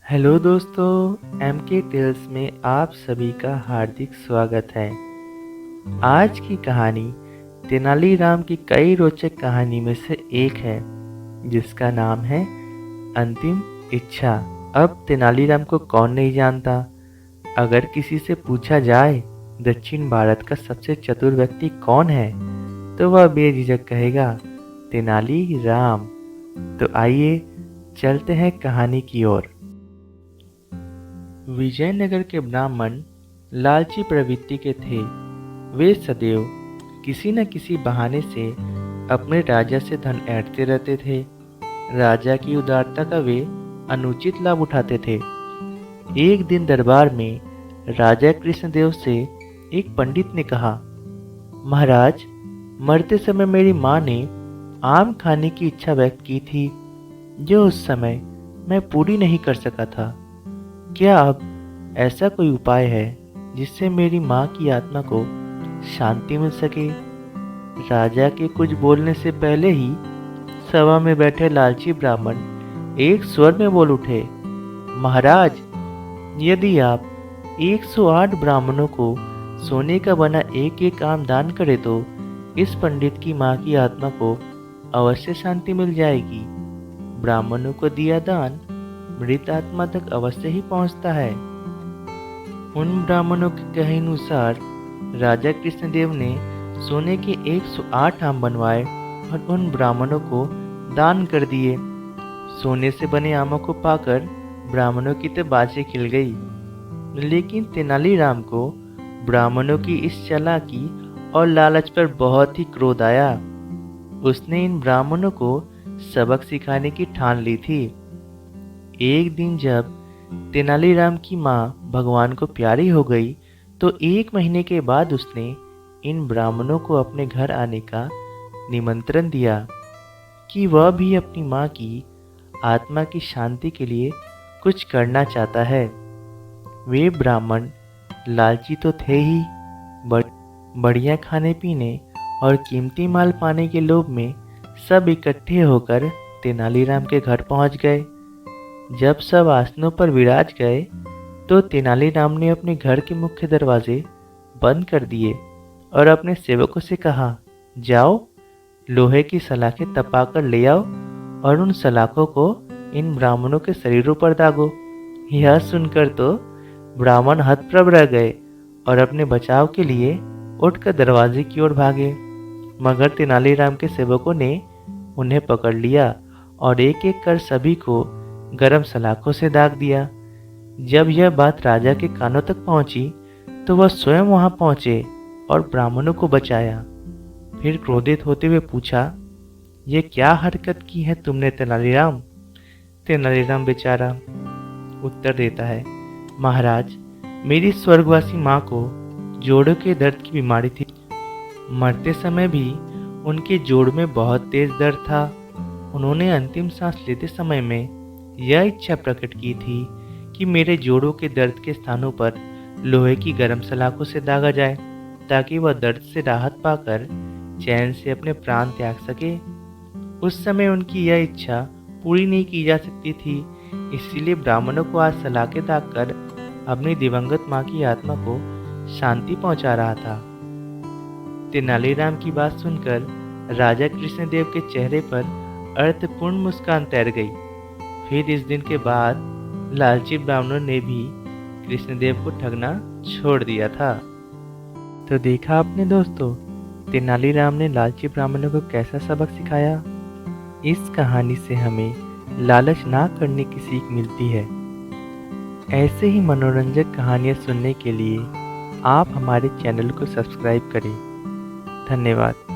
Hello दोस्तों, M के tales में आप सभी का हार्दिक स्वागत है। आज की कहानी तेनालीराम की कई रोचक कहानी में से एक है, जिसका नाम है अंतिम इच्छा। अब तेनालीराम को कौन नहीं जानता। अगर किसी से पूछा जाए दक्षिण भारत का सबसे चतुर व्यक्ति कौन है, तो वह बेझिझक कहेगा तेनालीराम। तो आइए चलते हैं कहानी की ओर। विजयनगर के ब्राह्मण लालची प्रवृत्ति के थे। वे सदैव किसी न किसी बहाने से अपने राजा से धन ऐंठते रहते थे। राजा की उदारता का वे अनुचित लाभ उठाते थे। एक दिन दरबार में राजा कृष्णदेव से एक पंडित ने कहा, महाराज, मरते समय मेरी माँ ने आम खाने की इच्छा व्यक्त की थी, जो उस समय मैं पूरी नहीं कर सका था। क्या अब ऐसा कोई उपाय है जिससे मेरी माँ की आत्मा को शांति मिल सके? राजा के कुछ बोलने से पहले ही सभा में बैठे लालची ब्राह्मण एक स्वर में बोल उठे, महाराज, यदि आप 108 ब्राह्मणों को सोने का बना एक एक आम दान करें तो इस पंडित की माँ की आत्मा को अवश्य शांति मिल जाएगी। ब्राह्मणों को दिया दान मृत आत्मा तक अवश्य ही पहुंचता है। उन ब्राह्मणों के कहे अनुसार राजा कृष्णदेव ने सोने के 108 आम बनवाए और उन ब्राह्मणों को दान कर दिए। सोने से बने आमों को पाकर ब्राह्मणों की तो बाजें खिल गई, लेकिन तेनालीराम को ब्राह्मणों की इस चालाकी और लालच पर बहुत ही क्रोध आया। उसने इन ब्राह्मणों को सबक सिखाने की ठान ली थी। एक दिन जब तेनालीराम की माँ भगवान को प्यारी हो गई, तो 1 महीने के बाद उसने इन ब्राह्मणों को अपने घर आने का निमंत्रण दिया कि वह भी अपनी माँ की आत्मा की शांति के लिए कुछ करना चाहता है। वे ब्राह्मण लालची तो थे ही, बढ़िया खाने पीने और कीमती माल पाने के लोभ में सब इकट्ठे होकर तेनालीराम के घर पहुंच गए। जब सब आसनों पर विराज गए तो तेनालीराम ने अपने घर के मुख्य दरवाजे बंद कर दिए और अपने सेवकों से कहा, जाओ, लोहे की सलाखें तपाकर ले आओ और उन सलाखों को इन ब्राह्मणों के शरीरों पर दागो। यह सुनकर तो ब्राह्मण हतप्रभ रह गए और अपने बचाव के लिए उठकर दरवाजे की ओर भागे, मगर तेनालीराम के सेवकों ने उन्हें पकड़ लिया और एक एक कर सभी को गरम सलाखों से दाग दिया। जब यह बात राजा के कानों तक पहुंची तो वह स्वयं वहां पहुंचे और ब्राह्मणों को बचाया। फिर क्रोधित होते हुए पूछा, ये क्या हरकत की है तुमने तेनालीराम? तेनालीराम बेचारा उत्तर देता है, महाराज, मेरी स्वर्गवासी माँ को जोड़ों के दर्द की बीमारी थी। मरते समय भी उनके जोड़ में बहुत तेज दर्द था। उन्होंने अंतिम सांस लेते समय में यह इच्छा प्रकट की थी कि मेरे जोड़ों के दर्द के स्थानों पर लोहे की गर्म सलाखों से दागा जाए, ताकि वह दर्द से राहत पाकर चैन से अपने प्राण त्याग सके। उस समय उनकी यह इच्छा पूरी नहीं की जा सकती थी, इसीलिए ब्राह्मणों को आज सलाखें दागकर अपनी दिवंगत माँ की आत्मा को शांति पहुंचा रहा था। तेनालीराम की बात सुनकर राजा कृष्णदेव के चेहरे पर अर्थपूर्ण मुस्कान तैर गई। फिर इस दिन के बाद लालची ब्राह्मणों ने भी कृष्णदेव को ठगना छोड़ दिया था। तो देखा आपने दोस्तों, तेनालीराम ने लालची ब्राह्मणों को कैसा सबक सिखाया। इस कहानी से हमें लालच ना करने की सीख मिलती है। ऐसे ही मनोरंजक कहानियाँ सुनने के लिए आप हमारे चैनल को सब्सक्राइब करें। धन्यवाद।